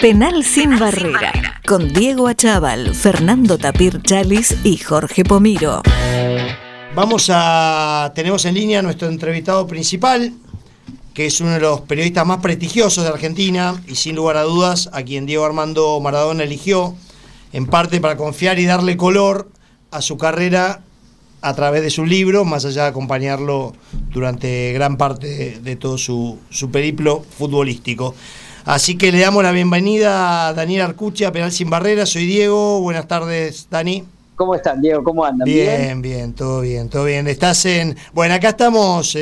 Penal sin barrera, con Diego Achával, Fernando Tapir Chalis y Jorge Pomiro. Tenemos en línea a nuestro entrevistado principal, que es uno de los periodistas más prestigiosos de Argentina y sin lugar a dudas a quien Diego Armando Maradona eligió, en parte para confiar y darle color a su carrera a través de su libro, más allá de acompañarlo durante gran parte de todo su periplo futbolístico. Así que le damos la bienvenida a Daniel Arcucci a Penal sin Barreras. Soy Diego, buenas tardes, Dani. ¿Cómo están, Diego? ¿Cómo andan? Bien, todo bien. Estás Bueno, acá estamos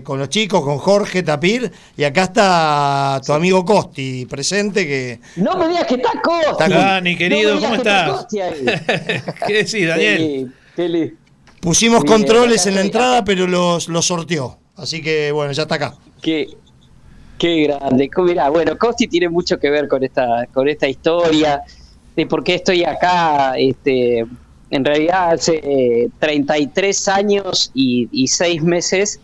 con los chicos, con Jorge Tapir, y acá está tu amigo Costi, presente, que... No me digas que está Costi. Dani, querido, ¿cómo estás? ¿Qué decís, Daniel? Feliz. Pusimos controles en la entrada, pero los sorteó. Así que, bueno, ya está acá. Qué grande. Mirá, bueno, Costi tiene mucho que ver con esta historia de por qué estoy acá. En realidad hace 33 años y 6 meses,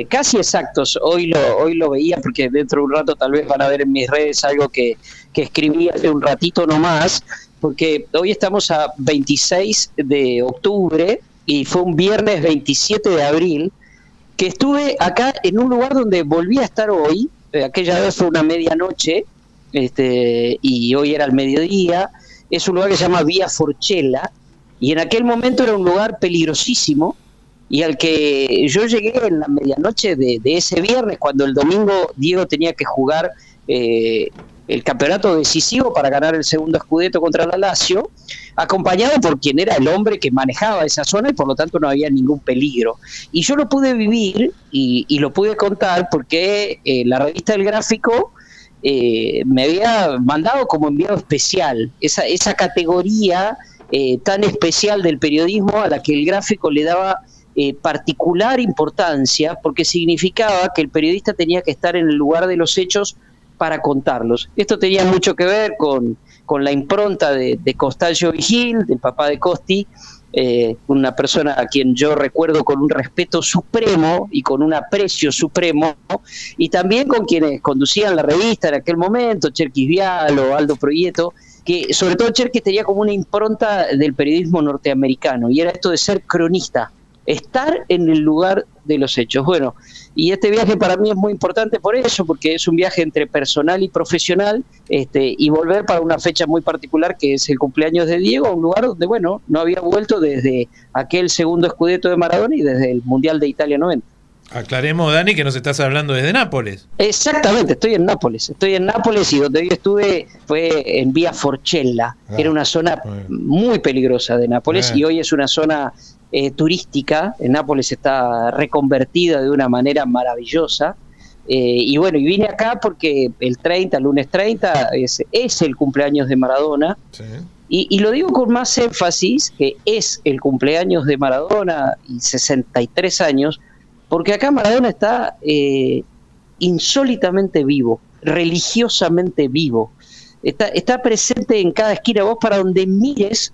casi exactos. Hoy lo veía porque dentro de un rato tal vez van a ver en mis redes algo que escribí hace un ratito nomás, porque hoy estamos a 26 de octubre y fue un viernes 27 de abril que estuve acá en un lugar donde volví a estar hoy. Aquella vez fue una medianoche, y hoy era el mediodía. Es un lugar que se llama Vía Forchella, y en aquel momento era un lugar peligrosísimo, y al que yo llegué en la medianoche de ese viernes, cuando el domingo Diego tenía que jugar el campeonato decisivo para ganar el segundo Scudetto contra la Lazio, acompañado por quien era el hombre que manejaba esa zona, y por lo tanto no había ningún peligro. Y yo lo pude vivir y lo pude contar porque la revista El Gráfico me había mandado como enviado especial esa categoría tan especial del periodismo, a la que El Gráfico le daba particular importancia, porque significaba que el periodista tenía que estar en el lugar de los hechos para contarlos. Esto tenía mucho que ver con la impronta de Costallo Vigil, del papá de Costi, una persona a quien yo recuerdo con un respeto supremo y con un aprecio supremo, y también con quienes conducían la revista en aquel momento, Cherkis Vialo, Aldo Proieto, que sobre todo Cherkis tenía como una impronta del periodismo norteamericano, y era esto de ser cronista, estar en el lugar de los hechos. Bueno, y este viaje para mí es muy importante por eso, porque es un viaje entre personal y profesional, y volver para una fecha muy particular que es el cumpleaños de Diego, a un lugar donde, bueno, no había vuelto desde aquel segundo Scudetto de Maradona y desde el Mundial de Italia 90. Aclaremos, Dani, que nos estás hablando desde Nápoles. Exactamente, estoy en Nápoles, y donde yo estuve fue en Vía Forchella, que era una zona muy peligrosa de Nápoles, y hoy es una zona turística. En Nápoles está reconvertida de una manera maravillosa, y bueno, y vine acá porque el lunes 30 es el cumpleaños de Maradona. Sí. Y lo digo con más énfasis, que es el cumpleaños de Maradona y 63 años, porque acá Maradona está insólitamente vivo, religiosamente vivo. Está presente en cada esquina. Vos para donde mires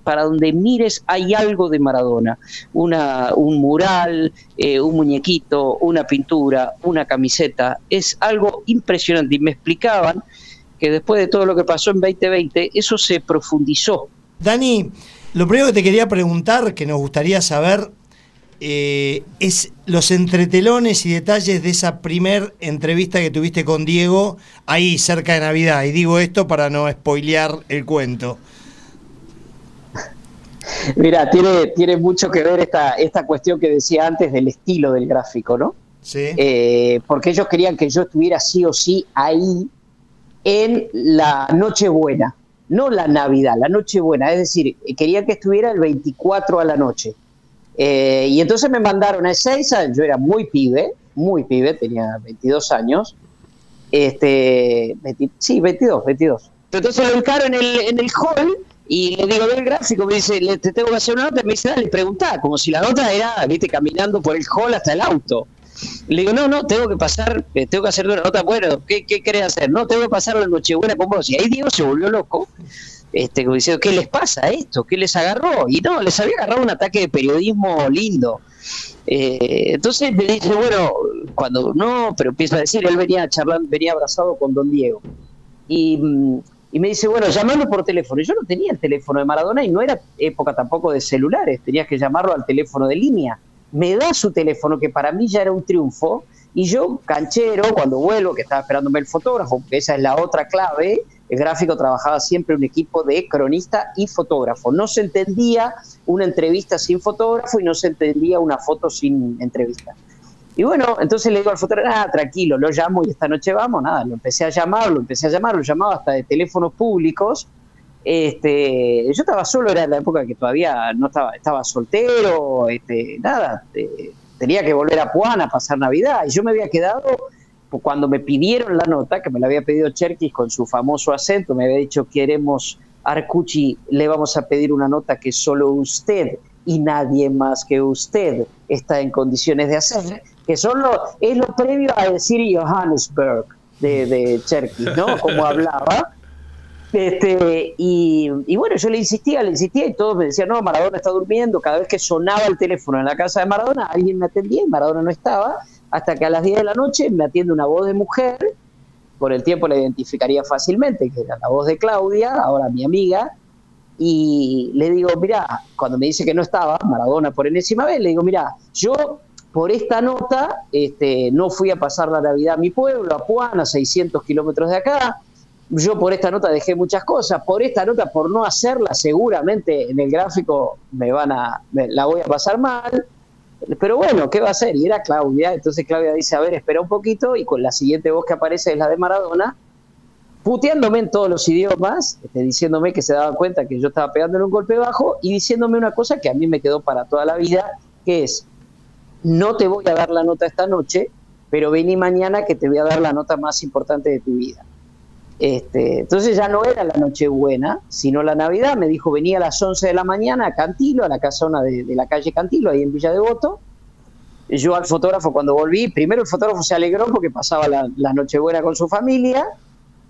hay algo de Maradona. Un mural, un muñequito, una pintura, una camiseta. Es algo impresionante. Y me explicaban que después de todo lo que pasó en 2020, eso se profundizó. Dani, lo primero que te quería preguntar, que nos gustaría saber, es los entretelones y detalles de esa primer entrevista que tuviste con Diego ahí cerca de Navidad, y digo esto para no spoilear el cuento. Mira, tiene mucho que ver esta cuestión que decía antes del estilo del gráfico, ¿no? Sí. Porque ellos querían que yo estuviera sí o sí ahí en la Nochebuena, no la Navidad, la Nochebuena, es decir, querían que estuviera el 24 a la noche. Y entonces me mandaron a Ezeiza. Yo era muy pibe, tenía 22 años. 22. Entonces lo ubicaron en el hall, y le digo, ve el gráfico, me dice, te tengo que hacer una nota, me dice, dale, preguntá, como si la nota era, viste, caminando por el hall hasta el auto. Le digo, no, tengo que hacer una nota. Bueno, ¿qué querés hacer? No, tengo que pasar la Nochebuena con vos. Y ahí Diego se volvió loco, como diciendo, ¿qué les pasa a esto? ¿Qué les agarró? Y no, les había agarrado un ataque de periodismo lindo. Entonces me dice, bueno, cuando no, pero empieza a decir, él venía charlando, venía abrazado con don Diego. Y me dice, bueno, llamalo por teléfono. Y yo no tenía el teléfono de Maradona y no era época tampoco de celulares, tenías que llamarlo al teléfono de línea. Me da su teléfono, que para mí ya era un triunfo, y yo, canchero, cuando vuelvo, que estaba esperándome el fotógrafo, que esa es la otra clave, el gráfico trabajaba siempre un equipo de cronista y fotógrafo. No se entendía una entrevista sin fotógrafo y no se entendía una foto sin entrevista. Y bueno, entonces le digo al fotógrafo, tranquilo, lo llamo y esta noche vamos, lo empecé a llamar, lo llamaba hasta de teléfonos públicos. Yo estaba solo, era la época que todavía no estaba soltero, tenía que volver a Puan a pasar Navidad, y yo me había quedado, cuando me pidieron la nota, que me la había pedido Cherkis con su famoso acento, me había dicho, queremos, Arcucci, le vamos a pedir una nota que solo usted y nadie más que usted está en condiciones de hacer, que es lo previo a decir Johannesburg de Cherkis, ¿no? Como hablaba. Y bueno, yo le insistía y todos me decían, no, Maradona está durmiendo. Cada vez que sonaba el teléfono en la casa de Maradona, alguien me atendía y Maradona no estaba, hasta que a las 10 de la noche me atiende una voz de mujer, por el tiempo la identificaría fácilmente, que era la voz de Claudia, ahora mi amiga, y le digo, mirá, cuando me dice que no estaba Maradona por enésima vez, le digo, mirá, yo por esta nota no fui a pasar la Navidad a mi pueblo, a Puan, a 600 kilómetros de acá. Yo por esta nota dejé muchas cosas, por esta nota, por no hacerla, seguramente en el gráfico la voy a pasar mal, pero bueno, ¿qué va a hacer? Y era Claudia, entonces Claudia dice, a ver, espera un poquito, y con la siguiente voz que aparece es la de Maradona, puteándome en todos los idiomas, diciéndome que se daba cuenta que yo estaba pegándole un golpe bajo, y diciéndome una cosa que a mí me quedó para toda la vida, que es, no te voy a dar la nota esta noche, pero vení mañana que te voy a dar la nota más importante de tu vida. Entonces ya no era la Nochebuena, sino la Navidad. Me dijo, venía a las 11 de la mañana a Cantilo, a la casona de la calle Cantilo, ahí en Villa Devoto. Yo al fotógrafo, cuando volví, primero el fotógrafo se alegró porque pasaba la Nochebuena con su familia.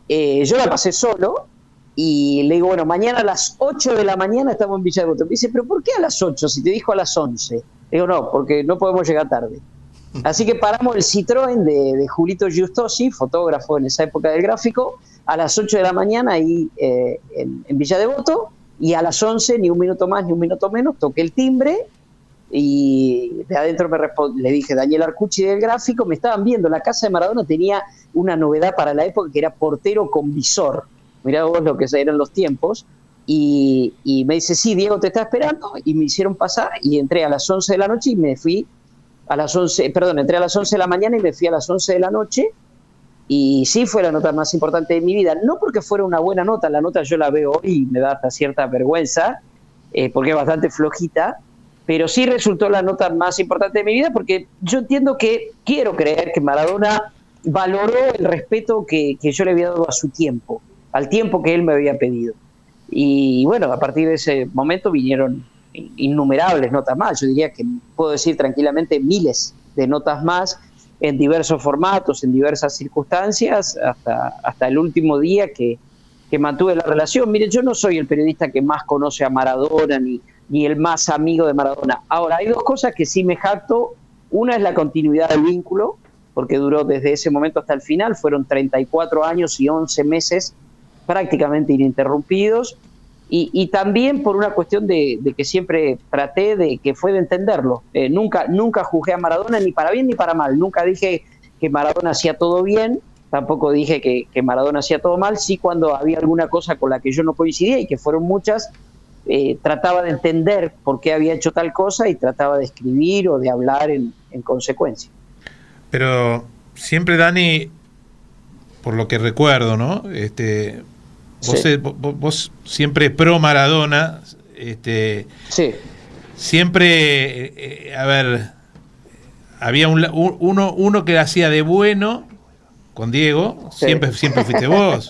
Yo la pasé solo y le digo, bueno, mañana a las 8 de la mañana estamos en Villa Devoto. Me dice, ¿pero por qué a las 8 si te dijo a las 11? Le digo, no, porque no podemos llegar tarde. Así que paramos el Citroën de Julito Giustosi, fotógrafo en esa época del gráfico, a las 8 de la mañana ahí en Villa Devoto, y a las 11, ni un minuto más ni un minuto menos, toqué el timbre y de adentro le dije, Daniel Arcucci del gráfico, me estaban viendo, la casa de Maradona tenía una novedad para la época que era portero con visor, mirá vos lo que eran los tiempos, y me dice, sí, Diego te está esperando, y me hicieron pasar y entré a las 11 de la noche y me fui entré a las 11 de la mañana y me fui a las 11 de la noche, y sí fue la nota más importante de mi vida, no porque fuera una buena nota, la nota yo la veo hoy y me da hasta cierta vergüenza, porque es bastante flojita, pero sí resultó la nota más importante de mi vida, porque yo quiero creer que Maradona valoró el respeto que yo le había dado a su tiempo, al tiempo que él me había pedido. Y bueno, a partir de ese momento vinieron innumerables notas más, yo diría que puedo decir tranquilamente miles de notas más en diversos formatos, en diversas circunstancias, hasta el último día que mantuve la relación. Mire, yo no soy el periodista que más conoce a Maradona ni el más amigo de Maradona. Ahora, hay dos cosas que sí me jacto. Una es la continuidad del vínculo, porque duró desde ese momento hasta el final, fueron 34 años y 11 meses prácticamente ininterrumpidos. Y también por una cuestión de que siempre traté que fue de entenderlo. Nunca juzgué a Maradona ni para bien ni para mal. Nunca dije que Maradona hacía todo bien, tampoco dije que Maradona hacía todo mal. Sí, cuando había alguna cosa con la que yo no coincidía, y que fueron muchas, trataba de entender por qué había hecho tal cosa y trataba de escribir o de hablar en consecuencia. Pero siempre, Dani, por lo que recuerdo, ¿no? Sí. Vos siempre pro Maradona, Sí. siempre, había uno que hacía de bueno con Diego, Sí. siempre fuiste vos.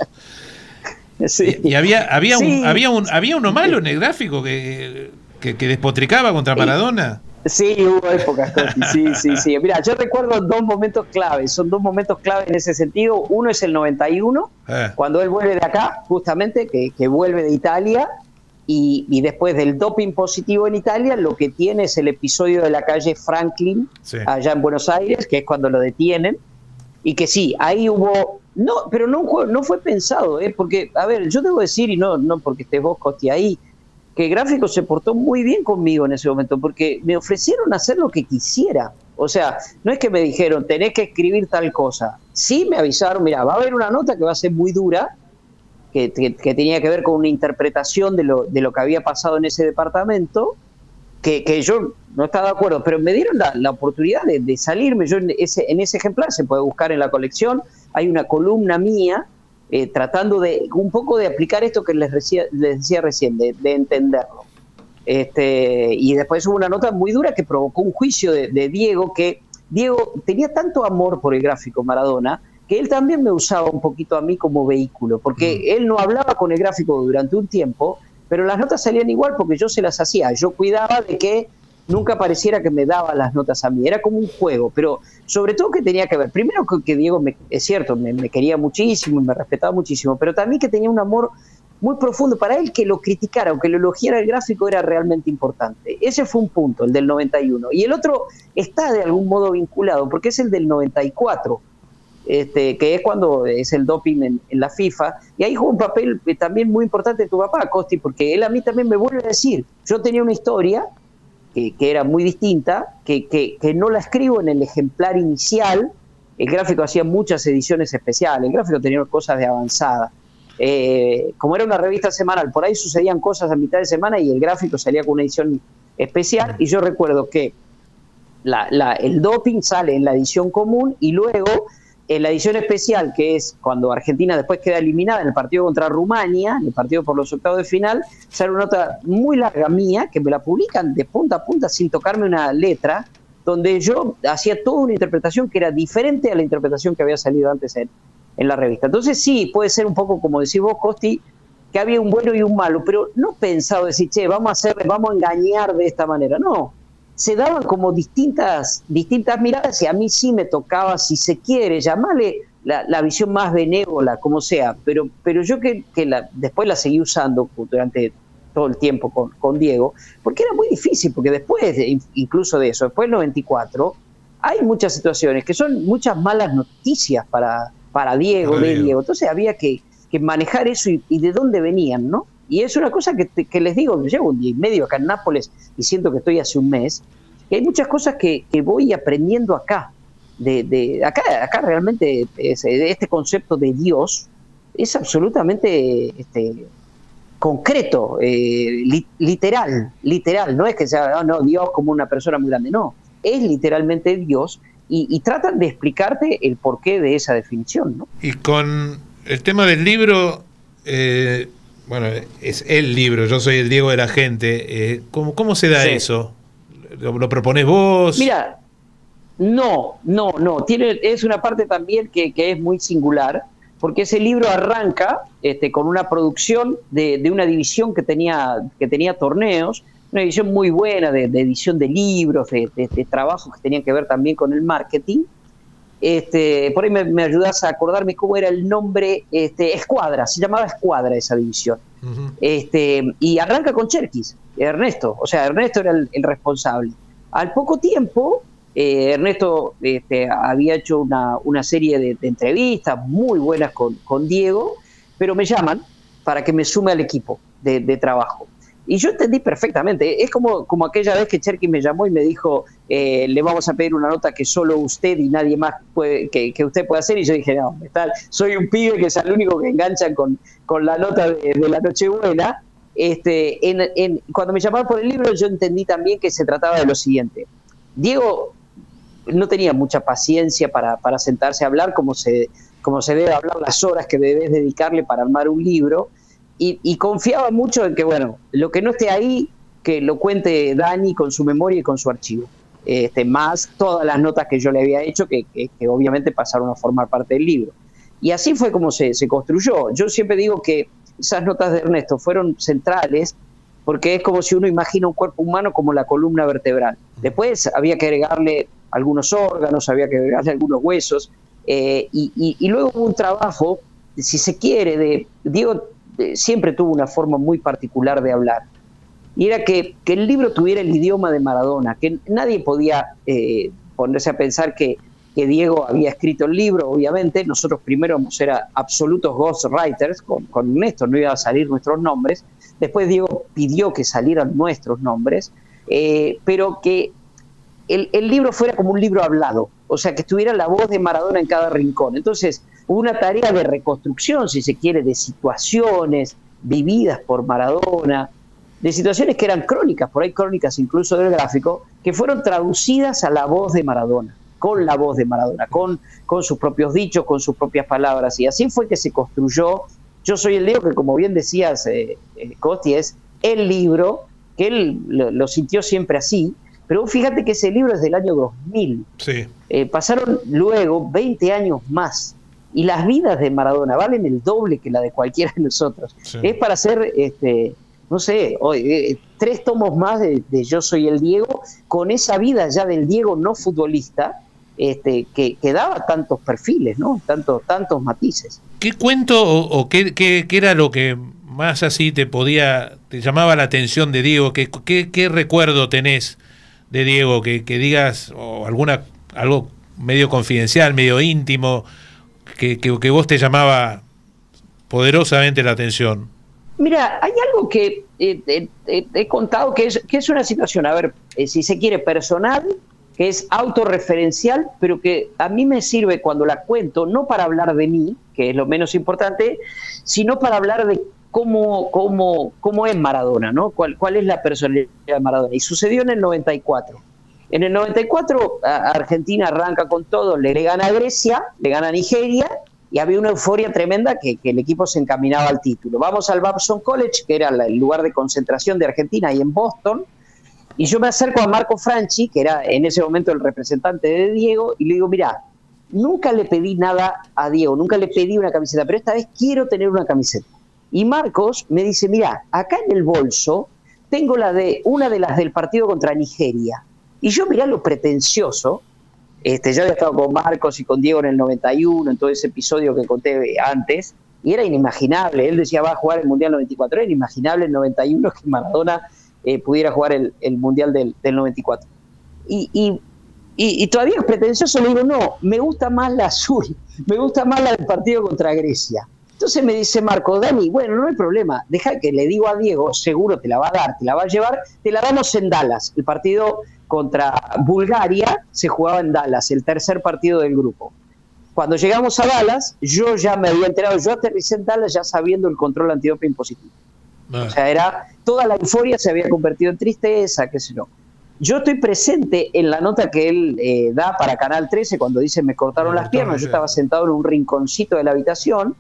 Sí. Y había Sí. uno malo en el gráfico que despotricaba contra Maradona. Sí, hubo épocas, Coti. Sí. Mira, yo recuerdo dos momentos clave, son dos momentos clave en ese sentido. Uno es el 91, cuando él vuelve de acá, justamente, que vuelve de Italia, y después del doping positivo en Italia, lo que tiene es el episodio de la calle Franklin, Sí. allá en Buenos Aires, que es cuando lo detienen, y que sí, ahí hubo No, pero no fue pensado, porque, a ver, yo debo decir, y no porque estés vos, Costi, ahí, que Gráfico se portó muy bien conmigo en ese momento, porque me ofrecieron hacer lo que quisiera. O sea, no es que me dijeron, tenés que escribir tal cosa. Sí me avisaron, mira, va a haber una nota que va a ser muy dura, que tenía que ver con una interpretación de lo que había pasado en ese departamento, que yo no estaba de acuerdo, pero me dieron la oportunidad de salirme. Yo en ese ejemplar, se puede buscar en la colección, hay una columna mía tratando de un poco de aplicar esto que les decía recién, de entenderlo. Y después hubo una nota muy dura que provocó un juicio de Diego, que Diego tenía tanto amor por el Gráfico Maradona, que él también me usaba un poquito a mí como vehículo, porque él no hablaba con el Gráfico durante un tiempo, pero las notas salían igual porque yo se las hacía. Yo cuidaba de que nunca pareciera que me daba las notas a mí. Era como un juego, pero sobre todo que tenía que ver, primero que Diego, es cierto, me quería muchísimo, me respetaba muchísimo, pero también que tenía un amor muy profundo. Para él, que lo criticara o que lo elogiara el Gráfico era realmente importante. Ese fue un punto, el del 91. Y el otro está de algún modo vinculado, porque es el del 94. Que es cuando es el doping en la FIFA, y ahí juega un papel también muy importante tu papá, Costi, porque él a mí también me vuelve a decir, yo tenía una historia que era muy distinta, que no la escribo en el ejemplar inicial. El Gráfico hacía muchas ediciones especiales, el Gráfico tenía cosas de avanzada, como era una revista semanal, por ahí sucedían cosas a mitad de semana y el Gráfico salía con una edición especial, y yo recuerdo que el doping sale en la edición común, y luego en la edición especial, que es cuando Argentina después queda eliminada en el partido contra Rumania, en el partido por los octavos de final, sale una nota muy larga mía, que me la publican de punta a punta sin tocarme una letra, donde yo hacía toda una interpretación que era diferente a la interpretación que había salido antes en la revista. Entonces sí, puede ser un poco como decís vos, Costi, que había un bueno y un malo, pero no pensado decir, che, vamos a engañar de esta manera. No, se daban como distintas miradas, y a mí sí me tocaba, si se quiere, llamarle la visión más benévola, como sea, pero yo que después la seguí usando durante todo el tiempo con Diego, porque era muy difícil, porque después, incluso de eso, después del 94, hay muchas situaciones que son muchas malas noticias para Diego, de Diego. Entonces había que manejar eso y de dónde venían, ¿no? Y es una cosa que les digo, llevo un día y medio acá en Nápoles y siento que estoy hace un mes, que hay muchas cosas que voy aprendiendo acá. Acá realmente este concepto de Dios es absolutamente concreto, literal, no es que sea Dios como una persona muy grande, no, es literalmente Dios, y tratan de explicarte el porqué de esa definición, ¿no? Y con el tema del libro, bueno, es el libro, yo soy el Diego de la gente, ¿cómo se da eso? ¿Lo proponés vos? Mira, no, es una parte también que es muy singular, porque ese libro arranca con una producción de una división que tenía torneos, una división muy buena de edición de libros, de trabajos que tenían que ver también con el marketing. Por ahí me ayudás a acordarme cómo era el nombre, Escuadra, se llamaba Escuadra esa división. Uh-huh. Y arranca con Cherkis, Ernesto era el responsable. Al poco tiempo, Ernesto había hecho una serie de entrevistas muy buenas con Diego, pero me llaman para que me sume al equipo de trabajo. Y yo entendí perfectamente, es como aquella vez que Cherky me llamó y me dijo, le vamos a pedir una nota que solo usted y nadie más que usted puede hacer, y yo dije, no, soy un pibe que es el único que enganchan con la nota de la Nochebuena. Cuando me llamaron por el libro, yo entendí también que se trataba de lo siguiente. Diego no tenía mucha paciencia para sentarse a hablar como se debe hablar, las horas que debes dedicarle para armar un libro, y confiaba mucho en que, bueno, lo que no esté ahí, que lo cuente Dani con su memoria y con su archivo, más todas las notas que yo le había hecho, que obviamente pasaron a formar parte del libro. Y así fue como se construyó. Yo siempre digo que esas notas de Ernesto fueron centrales, porque es como si uno imagina un cuerpo humano como la columna vertebral. Después había que agregarle algunos órganos, había que agregarle algunos huesos, y luego hubo un trabajo, si se quiere, Diego siempre tuvo una forma muy particular de hablar, y era que el libro tuviera el idioma de Maradona, que nadie podía ponerse a pensar que que Diego había escrito el libro, obviamente. Nosotros primero éramos absolutos ghostwriters, con esto no iban a salir nuestros nombres. Después Diego pidió que salieran nuestros nombres, pero que el libro fuera como un libro hablado, o sea, que estuviera la voz de Maradona en cada rincón. Entonces, hubo una tarea de reconstrucción, si se quiere, de situaciones vividas por Maradona, de situaciones que eran crónicas, por ahí crónicas incluso del gráfico, que fueron traducidas a la voz de Maradona, con la voz de Maradona, con sus propios dichos, con sus propias palabras. Y así fue que se construyó Yo soy el Diego, que como bien decías, Costi, es el libro, que él lo sintió siempre así, pero fíjate que ese libro es del año 2000. Sí. Pasaron luego 20 años más, y las vidas de Maradona valen el doble que la de cualquiera de nosotros. Sí. Es para hacer, no sé, 3 tomos más de Yo soy el Diego, con esa vida ya del Diego no futbolista, que daba tantos perfiles, ¿no? Tantos matices. ¿Qué cuento o qué era lo que más así te llamaba la atención de Diego? ¿Qué recuerdo tenés de Diego? Que digas, o algo medio confidencial, medio íntimo, que vos te llamaba poderosamente la atención. Mira, hay algo que he contado que es una situación, a ver, si se quiere, personal, que es autorreferencial, pero que a mí me sirve cuando la cuento, no para hablar de mí, que es lo menos importante, sino para hablar de cómo es Maradona, ¿no? ¿Cuál es la personalidad de Maradona? Y sucedió en el 94. En el 94 Argentina arranca con todo, le gana a Grecia, le gana a Nigeria, y había una euforia tremenda que el equipo se encaminaba al título. Vamos al Babson College, que era el lugar de concentración de Argentina, ahí en Boston, y yo me acerco a Marco Franchi, que era en ese momento el representante de Diego, y le digo, mirá, nunca le pedí nada a Diego, nunca le pedí una camiseta, pero esta vez quiero tener una camiseta. Y Marcos me dice, mirá, acá en el bolso tengo una de las del partido contra Nigeria. Y yo mirá lo pretencioso, yo había estado con Marcos y con Diego en el 91, en todo ese episodio que conté antes, y era inimaginable. Él decía, va a jugar el Mundial 94, era inimaginable el 91 que Maradona pudiera jugar el Mundial del 94. Y todavía es pretencioso, le digo, no, me gusta más la azul, me gusta más la del partido contra Grecia. Entonces me dice Marco, Dani, bueno, no hay problema, deja que le digo a Diego, seguro te la va a dar, te la va a llevar, te la damos en Dallas. El partido contra Bulgaria se jugaba en Dallas, el tercer partido del grupo. Cuando llegamos a Dallas, yo ya me había enterado, yo aterricé en Dallas ya sabiendo el control antidoping positivo. O sea, toda la euforia se había convertido en tristeza, qué sé yo. Yo estoy presente en la nota que él da para Canal 13 cuando dice me cortaron las piernas. Yo estaba sentado en un rinconcito de la habitación.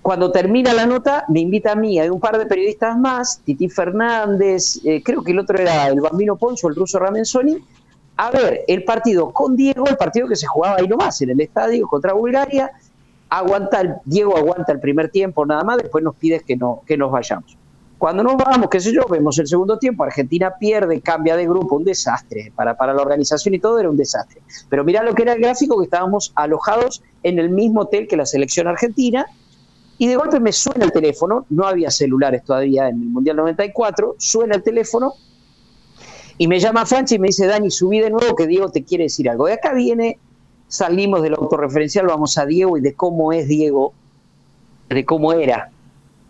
Cuando termina la nota, me invita a mí, hay un par de periodistas más, Titi Fernández, creo que el otro era el Bambino Ponzo, el ruso Ramenzoni, a ver el partido con Diego, el partido que se jugaba ahí nomás, en el estadio contra Bulgaria. Diego aguanta el primer tiempo nada más, después nos pide que nos vayamos. Cuando nos vamos, qué sé yo, vemos el segundo tiempo, Argentina pierde, cambia de grupo, un desastre, para la organización y todo era un desastre. Pero mirá lo que era el gráfico, que estábamos alojados en el mismo hotel que la selección argentina, y de golpe me suena el teléfono, no había celulares todavía en el Mundial 94, suena el teléfono, y me llama Franchi y me dice, Dani, subí de nuevo que Diego te quiere decir algo. De acá salimos del autorreferencial, vamos a Diego y de cómo es Diego, de cómo era.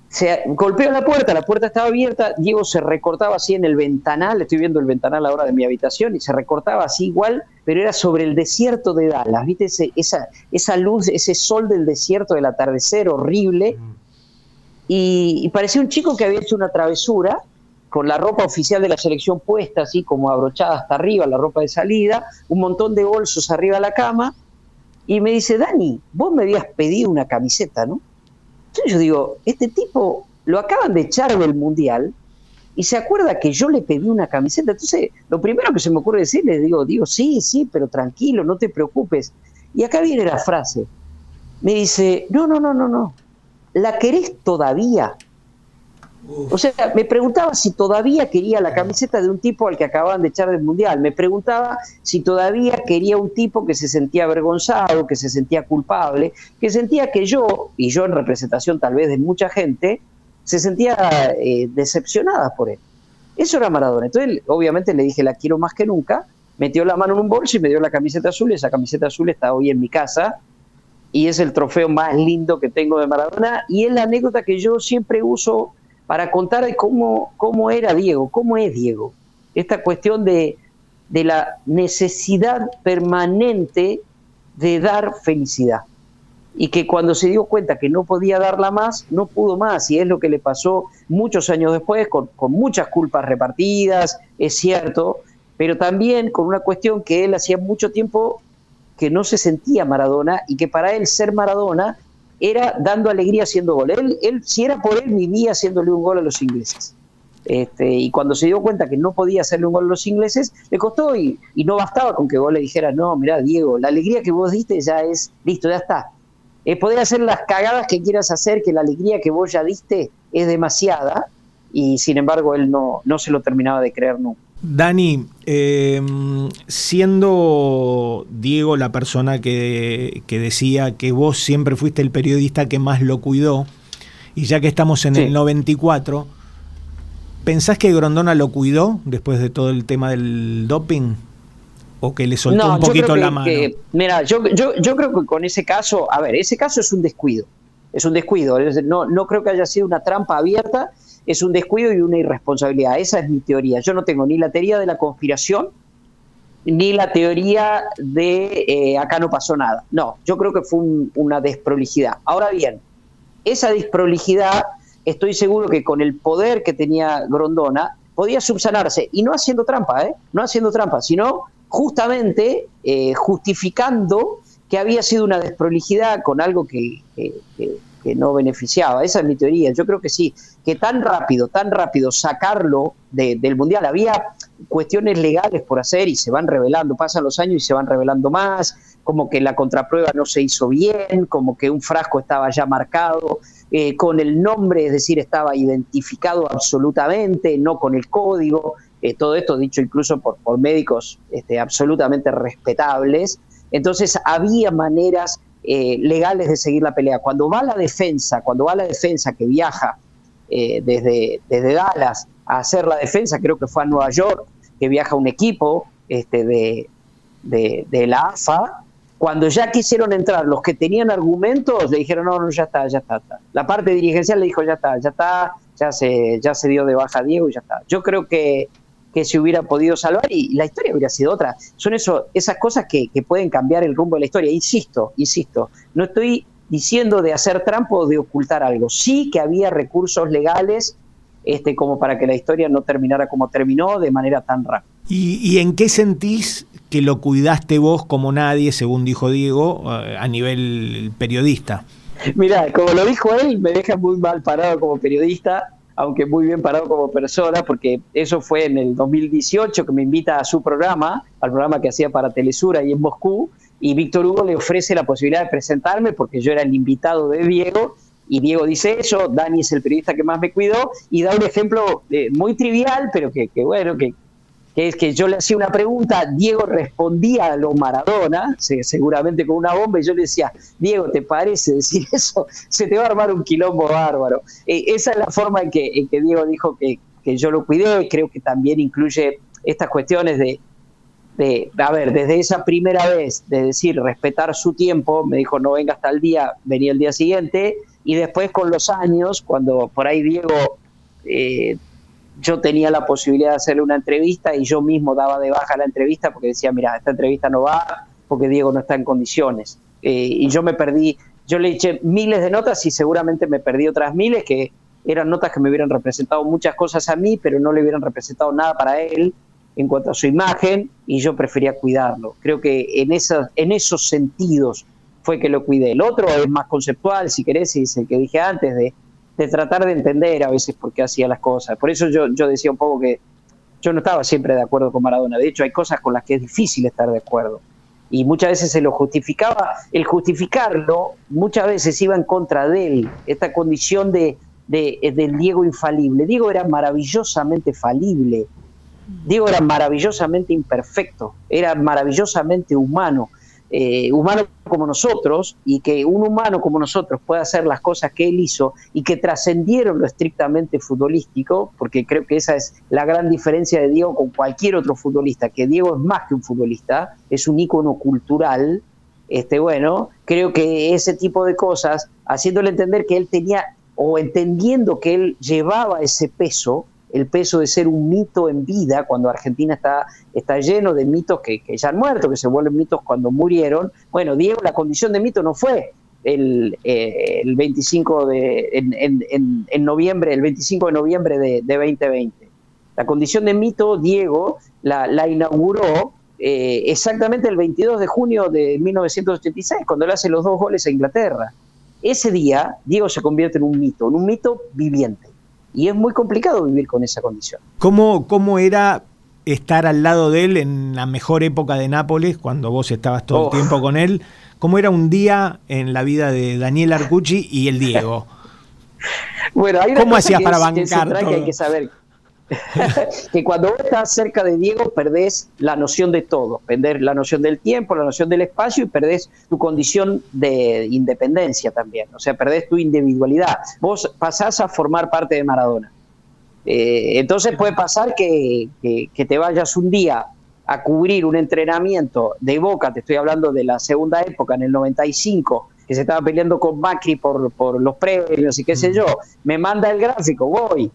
Se golpeó la puerta estaba abierta, Diego se recortaba así en el ventanal, estoy viendo el ventanal ahora de mi habitación, y se recortaba así igual, pero era sobre el desierto de Dallas, ¿viste? Esa luz, ese sol del desierto del atardecer horrible, y parecía un chico que había hecho una travesura, con la ropa oficial de la selección puesta, así como abrochada hasta arriba, la ropa de salida, un montón de bolsos arriba de la cama, y me dice, Dani, vos me habías pedido una camiseta, ¿no? Entonces yo digo, este tipo lo acaban de echar del Mundial y se acuerda que yo le pedí una camiseta. Entonces lo primero que se me ocurre decirle, digo, sí, pero tranquilo, no te preocupes. Y acá viene la frase. Me dice, no, ¿la querés todavía? O sea, me preguntaba si todavía quería la camiseta de un tipo al que acababan de echar del Mundial. Me preguntaba si todavía quería un tipo que se sentía avergonzado, que se sentía culpable, que sentía que yo, y yo en representación tal vez de mucha gente, se sentía decepcionada por él. Eso era Maradona. Entonces, obviamente le dije, la quiero más que nunca, metió la mano en un bolso y me dio la camiseta azul. Esa camiseta azul está hoy en mi casa y es el trofeo más lindo que tengo de Maradona, y es la anécdota que yo siempre uso para contar de cómo era Diego, cómo es Diego. Esta cuestión de la necesidad permanente de dar felicidad, y que cuando se dio cuenta que no podía darla más, no pudo más, y es lo que le pasó muchos años después, con muchas culpas repartidas, es cierto, pero también con una cuestión que él hacía mucho tiempo que no se sentía Maradona, y que para él ser Maradona era dando alegría haciendo gol. Él, si era por él, vivía haciéndole un gol a los ingleses. Y cuando se dio cuenta que no podía hacerle un gol a los ingleses, le costó, y no bastaba con que vos le dijeras, no, mirá, Diego, la alegría que vos diste ya es, listo, ya está. Podés hacer las cagadas que quieras hacer, que la alegría que vos ya diste es demasiada, y sin embargo él no se lo terminaba de creer nunca. Dani, siendo Diego la persona que decía que vos siempre fuiste el periodista que más lo cuidó, y ya que estamos en el 94, ¿pensás que Grondona lo cuidó después de todo el tema del doping? ¿O que le soltó un poquito la mano? Mira, yo creo que con ese caso, ese caso es un descuido. Es un descuido. No creo que haya sido una trampa abierta, es un descuido y una irresponsabilidad. Esa es mi teoría. Yo no tengo ni la teoría de la conspiración, ni la teoría de acá no pasó nada. No, yo creo que fue una desprolijidad. Ahora bien, esa desprolijidad, estoy seguro que con el poder que tenía Grondona, podía subsanarse, y no haciendo trampa, sino justamente justificando que había sido una desprolijidad con algo que no beneficiaba. Esa es mi teoría. Yo creo que sí, que tan rápido sacarlo del Mundial, había cuestiones legales por hacer y se van revelando, pasan los años y se van revelando más, como que la contraprueba no se hizo bien, como que un frasco estaba ya marcado con el nombre, es decir, estaba identificado absolutamente, no con el código. Todo esto dicho incluso por médicos absolutamente respetables. Entonces había maneras legales de seguir la pelea. Cuando va la defensa que viaja desde Dallas a hacer la defensa, creo que fue a Nueva York, que viaja un equipo de la AFA, cuando ya quisieron entrar los que tenían argumentos, le dijeron no, ya está. La parte dirigencial le dijo ya se dio de baja Diego y ya está. Yo creo que se hubiera podido salvar y la historia hubiera sido otra. Son esas cosas que pueden cambiar el rumbo de la historia. Insisto, no estoy diciendo de hacer trampa o de ocultar algo. Sí que había recursos legales como para que la historia no terminara como terminó de manera tan rápida. ¿Y en qué sentís que lo cuidaste vos como nadie, según dijo Diego, a nivel periodista? Mirá, como lo dijo él, me deja muy mal parado como periodista, aunque muy bien parado como persona, porque eso fue en el 2018 que me invita a su programa, al programa que hacía para Telesur ahí en Moscú, y Víctor Hugo le ofrece la posibilidad de presentarme porque yo era el invitado de Diego, y Diego dice eso, Dani es el periodista que más me cuidó, y da un ejemplo muy trivial, pero que es que yo le hacía una pregunta, Diego respondía a lo Maradona, seguramente con una bomba, y yo le decía, Diego, ¿te parece decir eso? Se te va a armar un quilombo bárbaro. Esa es la forma en que Diego dijo que yo lo cuidé. Creo que también incluye estas cuestiones desde esa primera vez, de decir, respetar su tiempo, me dijo, no venga hasta el día, venía el día siguiente, y después con los años, cuando por ahí Diego... yo tenía la posibilidad de hacerle una entrevista y yo mismo daba de baja la entrevista porque decía, mira, esta entrevista no va porque Diego no está en condiciones. Y yo me perdí, yo le eché miles de notas y seguramente me perdí otras miles que eran notas que me hubieran representado muchas cosas a mí, pero no le hubieran representado nada para él en cuanto a su imagen, y yo prefería cuidarlo. Creo que en esos sentidos fue que lo cuidé. El otro es más conceptual, si querés, y es el que dije antes, de tratar de entender a veces por qué hacía las cosas. Por eso yo decía un poco que yo no estaba siempre de acuerdo con Maradona. De hecho, hay cosas con las que es difícil estar de acuerdo. Y muchas veces se lo justificaba. El justificarlo muchas veces iba en contra de él. Esta condición del Diego infalible. Diego era maravillosamente falible. Diego era maravillosamente imperfecto. Era maravillosamente humano. humano como nosotros, y que un humano como nosotros pueda hacer las cosas que él hizo y que trascendieron lo estrictamente futbolístico, porque creo que esa es la gran diferencia de Diego con cualquier otro futbolista, que Diego es más que un futbolista, es un ícono cultural. Bueno, creo que ese tipo de cosas, haciéndole entender que él tenía, o entendiendo que él llevaba ese peso, el peso de ser un mito en vida, cuando Argentina está lleno de mitos que ya han muerto, que se vuelven mitos cuando murieron. Bueno, Diego, la condición de mito no fue el 25 en noviembre, el 25 de noviembre de 2020. La condición de mito, Diego la inauguró exactamente el 22 de junio de 1986, cuando le hace los 2 goles a Inglaterra. Ese día, Diego se convierte en un mito viviente. Y es muy complicado vivir con esa condición. ¿Cómo era estar al lado de él en la mejor época de Nápoles, cuando vos estabas todo el tiempo con él? ¿Cómo era un día en la vida de Daniel Arcucci y el Diego? Bueno, hay una ¿Cómo cosa hacías para bancar que hay que saber. Que cuando vos estás cerca de Diego perdés la noción de todo, perdés la noción del tiempo, la noción del espacio, y perdés tu condición de independencia también, o sea, perdés tu individualidad, vos pasás a formar parte de Maradona. Entonces puede pasar que te vayas un día a cubrir un entrenamiento de Boca, te estoy hablando de la segunda época, en el 95, que se estaba peleando con Macri por los premios y qué sé yo, me manda el gráfico, voy.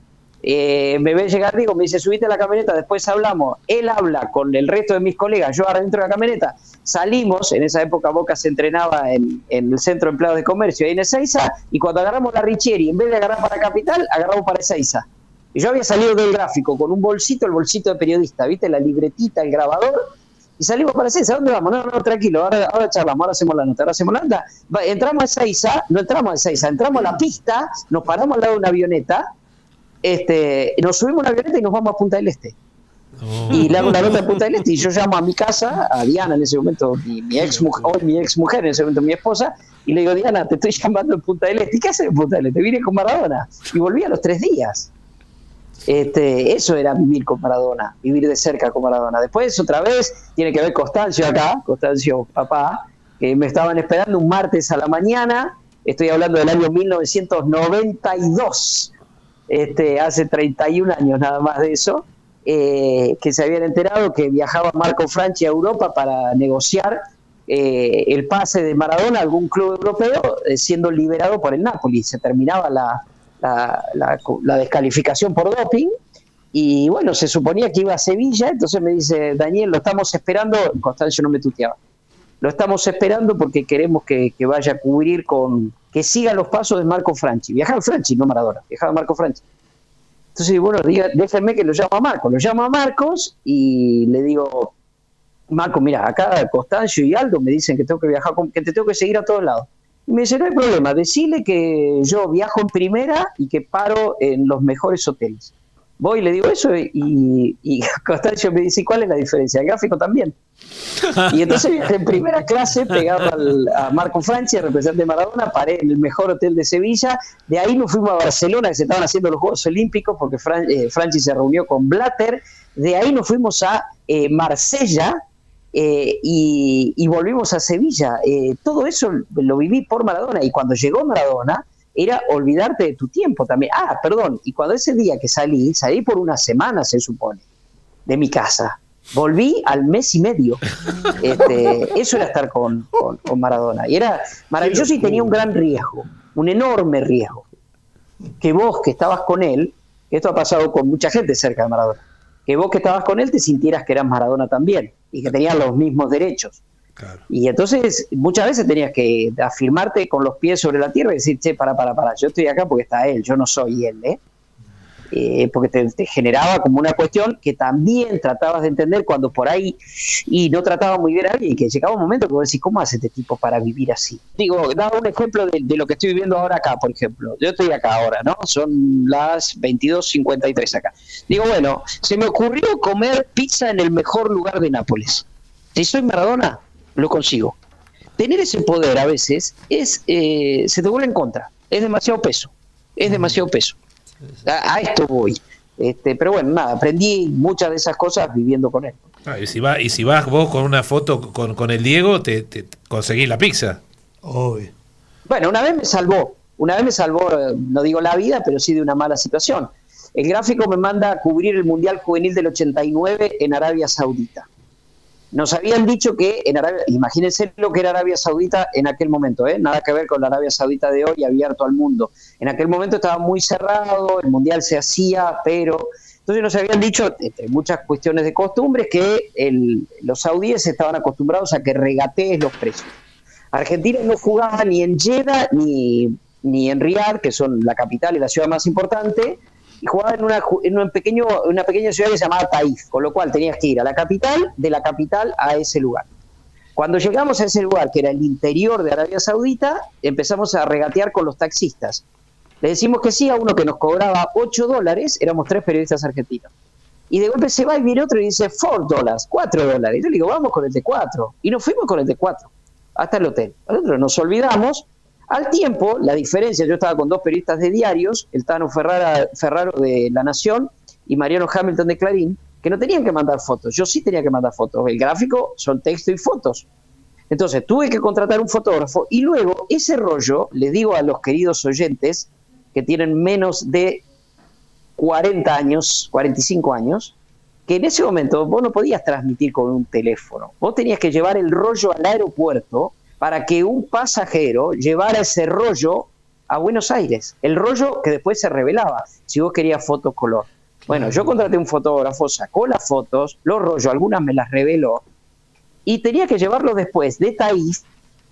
Me ve llegar, digo, me dice, subite a la camioneta, después hablamos. Él habla con el resto de mis colegas, yo adentro de la camioneta. Salimos, en esa época Boca se entrenaba en el Centro de Empleados de Comercio, ahí en Ezeiza, y cuando agarramos la Richieri, en vez de agarrar para Capital, agarramos para Ezeiza. Y yo había salido del gráfico con un bolsito, el bolsito de periodista, ¿viste? La libretita, el grabador, y salimos para Ezeiza. ¿Dónde vamos? No, tranquilo, ahora charlamos, ahora hacemos la nota, entramos a Ezeiza, no entramos a Ezeiza, entramos a la pista, nos paramos al lado de una avioneta, nos subimos a una avioneta y nos vamos a Punta del Este. Y le hago la nota en Punta del Este y yo llamo a mi casa, a Diana en ese momento, mi ex mujer, en ese momento mi esposa, y le digo, Diana, te estoy llamando en Punta del Este. ¿Y qué haces en Punta del Este? Vine con Maradona y volví a los 3 días. Eso era vivir con Maradona, vivir de cerca con Maradona. Después otra vez tiene que ver Constancio acá, Constancio papá, que me estaban esperando un martes a la mañana. Estoy hablando del año 1992. Hace 31 años nada más de eso, que se habían enterado que viajaba Marco Franchi a Europa para negociar el pase de Maradona a algún club europeo, siendo liberado por el Napoli. Se terminaba la descalificación por doping, y bueno, se suponía que iba a Sevilla. Entonces me dice, Daniel, lo estamos esperando. Constancio no me tuteaba. Lo estamos esperando porque queremos que vaya a cubrir que siga los pasos de Marco Franchi. Viajaba Franchi, no Maradona, viajaba Marco Franchi. Entonces, bueno, déjenme que lo llamo a Marcos. Lo llamo a Marcos y le digo, Marco, mira, acá Constancio y Aldo me dicen que tengo que viajar, que te tengo que seguir a todos lados. Y me dice, no hay problema, decile que yo viajo en primera y que paro en los mejores hoteles. Voy y le digo eso y Constancio me dice, ¿cuál es la diferencia? El gráfico también. Y entonces viajé en primera clase pegado a Marco Franchi, representante de Maradona, paré en el mejor hotel de Sevilla. De ahí nos fuimos a Barcelona, que se estaban haciendo los Juegos Olímpicos, porque Franchi se reunió con Blatter. De ahí nos fuimos a Marsella y volvimos a Sevilla. Todo eso lo viví por Maradona, y cuando llegó Maradona era olvidarte de tu tiempo también. Y cuando ese día que salí por una semana, se supone, de mi casa. Volví al mes y medio. Eso era estar con Maradona. Y era maravilloso, y tenía un gran riesgo, un enorme riesgo. Que vos que estabas con él, esto ha pasado con mucha gente cerca de Maradona, que vos que estabas con él te sintieras que eras Maradona también y que tenías los mismos derechos. Claro. Y entonces muchas veces tenías que afirmarte con los pies sobre la tierra y decir, che, para, yo estoy acá porque está él, yo no soy él, porque te generaba como una cuestión que también tratabas de entender cuando por ahí, y no trataba muy bien a alguien, que llegaba un momento que vos decís, ¿cómo hace este tipo para vivir así? Digo, daba un ejemplo de lo que estoy viviendo ahora acá, por ejemplo. Yo estoy acá ahora, ¿no? Son las 22:53 acá. Digo, bueno, se me ocurrió comer pizza en el mejor lugar de Nápoles. Si soy Maradona, lo consigo. Tener ese poder a veces se te vuelve en contra. Es demasiado peso. A esto voy. Pero bueno, nada, aprendí muchas de esas cosas viviendo con él. Y si vas vos con una foto con el Diego, te conseguís la pizza. Obvio. Bueno, una vez me salvó, no digo la vida, pero sí de una mala situación. El gráfico me manda a cubrir el Mundial Juvenil del 89 en Arabia Saudita. Nos habían dicho que en Arabia, imagínense lo que era Arabia Saudita en aquel momento, nada que ver con la Arabia Saudita de hoy, abierto al mundo. En aquel momento estaba muy cerrado, el Mundial se hacía, pero... Entonces nos habían dicho, entre muchas cuestiones de costumbres, que los saudíes estaban acostumbrados a que regatees los precios. Argentina no jugaba ni en Jeddah ni en Riad, que son la capital y la ciudad más importante, y jugaba en una pequeña ciudad que se llamaba Taif, con lo cual tenías que ir a la capital, de la capital a ese lugar. Cuando llegamos a ese lugar, que era el interior de Arabia Saudita, empezamos a regatear con los taxistas. Le decimos que sí a uno que nos cobraba $8, éramos 3 periodistas argentinos. Y de golpe se va y viene otro y dice $4, $4. Y yo le digo, vamos con el de 4. Y nos fuimos con el de 4 hasta el hotel. Nosotros nos olvidamos. Al tiempo, la diferencia, yo estaba con 2 periodistas de diarios, el Tano Ferraro de La Nación y Mariano Hamilton de Clarín, que no tenían que mandar fotos. Yo sí tenía que mandar fotos. El gráfico son texto y fotos. Entonces tuve que contratar un fotógrafo y luego ese rollo, les digo a los queridos oyentes que tienen menos de 40 años, 45 años, que en ese momento vos no podías transmitir con un teléfono. Vos tenías que llevar el rollo al aeropuerto para que un pasajero llevara ese rollo a Buenos Aires. El rollo que después se revelaba, si vos querías fotos color. Bueno, yo contraté un fotógrafo, sacó las fotos, los rollos, algunas me las reveló, y tenía que llevarlos después de Taif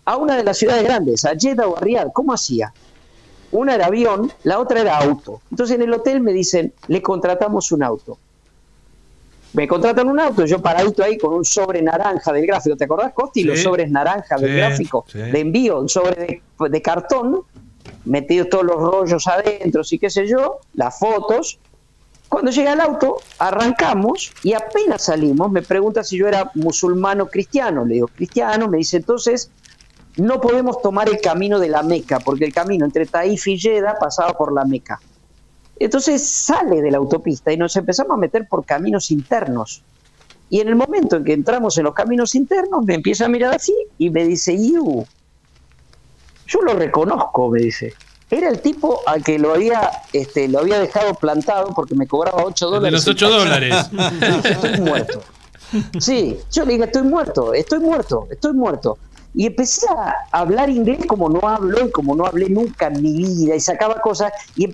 a una de las ciudades grandes, a Jeddah o a Riad. ¿Cómo hacía? Una era avión, la otra era auto. Entonces en el hotel me dicen, le contratamos un auto. Me contratan un auto, yo paradito ahí con un sobre naranja del gráfico. ¿Te acordás, Costi? Sí, los sobres naranja del gráfico de envío, un sobre de cartón, metidos todos los rollos adentro, y qué sé yo, las fotos. Cuando llega el auto, arrancamos y apenas salimos, me pregunta si yo era musulmán o cristiano. Le digo, cristiano. Me dice, entonces no podemos tomar el camino de la Meca, porque el camino entre Taif y Jeddah pasaba por la Meca. Entonces sale de la autopista y nos empezamos a meter por caminos internos. Y en el momento en que entramos en los caminos internos, me empieza a mirar así y me dice, yo lo reconozco, me dice. Era el tipo al que lo había dejado plantado porque me cobraba $8. De los $8. Estoy muerto. Sí, yo le digo, estoy muerto. Y empecé a hablar inglés como no hablo y como no hablé nunca en mi vida, y sacaba cosas, y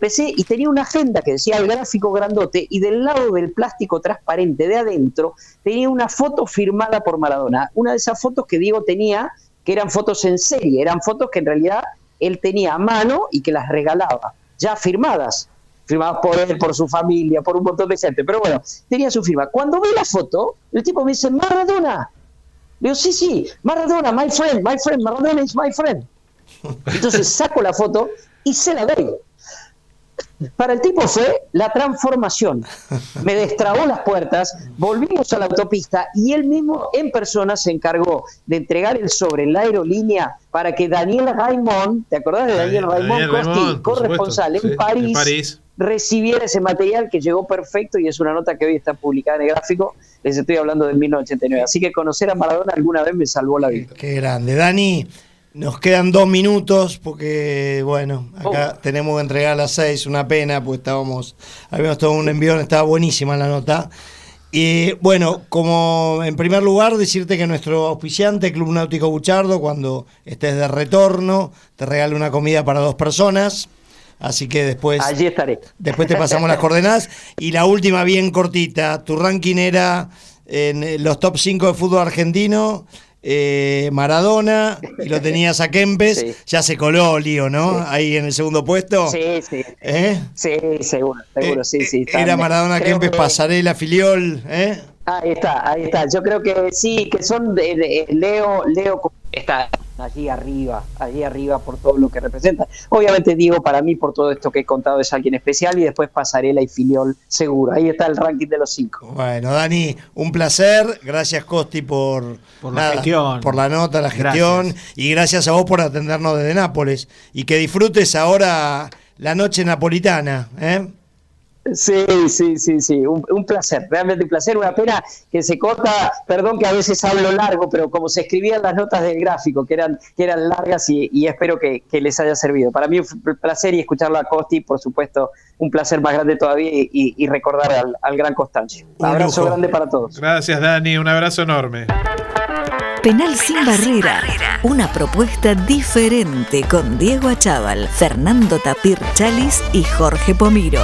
tenía una agenda que decía el gráfico grandote, y del lado del plástico transparente de adentro tenía una foto firmada por Maradona, una de esas fotos que Diego tenía, que eran fotos en serie, eran fotos que en realidad él tenía a mano y que las regalaba, ya firmadas por él, por su familia, por un montón de gente, pero bueno, tenía su firma. Cuando ve la foto, el tipo me dice, Maradona. Le digo, sí, Maradona, my friend, Maradona is my friend. Entonces saco la foto y se la doy. Para el tipo fue la transformación. Me destrabó las puertas, volvimos a la autopista y él mismo en persona se encargó de entregar el sobre en la aerolínea para que Daniel Raimond, ¿te acordás de Daniel Raimond, Costi, corresponsal en París, recibiera ese material que llegó perfecto, y es una nota que hoy está publicada en el gráfico? Les estoy hablando del 1989. Así que conocer a Maradona alguna vez me salvó la vida. Qué grande. Dani, nos quedan 2 minutos porque, bueno, acá tenemos que entregar a las 6, una pena, pues habíamos tomado un envión, estaba buenísima la nota. Y bueno, como en primer lugar decirte que nuestro auspiciante, Club Náutico Buchardo, cuando estés de retorno, te regala una comida para 2 personas. Así que después, allí estaré. Después te pasamos las coordenadas. Y la última, bien cortita, tu ranking era en los top 5 de fútbol argentino, Maradona, y lo tenías a Kempes, sí. Ya se coló lío, ¿no? Sí. Ahí en el segundo puesto. Sí. Sí, seguro, sí. Era Maradona, Kempes, Pasarela, Filiol, ¿eh? Ahí está. Yo creo que sí, que son Leo está allí arriba por todo lo que representa. Obviamente Diego, para mí, por todo esto que he contado, es alguien especial, y después Pasarela y Filiol, seguro. Ahí está el ranking de los 5. Bueno, Dani, un placer. Gracias, Costi, por la gestión, por la nota, la gestión. Gracias. Y gracias a vos por atendernos desde Nápoles. Y que disfrutes ahora la noche napolitana, ¿eh? Sí. Un placer, realmente un placer. Una pena que se corta, perdón que a veces hablo largo, pero como se escribían las notas del gráfico, que eran largas y espero que les haya servido. Para mí un placer y escucharlo a Costi, por supuesto, un placer más grande todavía y recordar al gran Costanzo. Un abrazo grande para todos. Gracias, Dani, un abrazo enorme. Penal sin barrera, una propuesta diferente con Diego Achával, Fernando Tapir Chalis y Jorge Pomiro.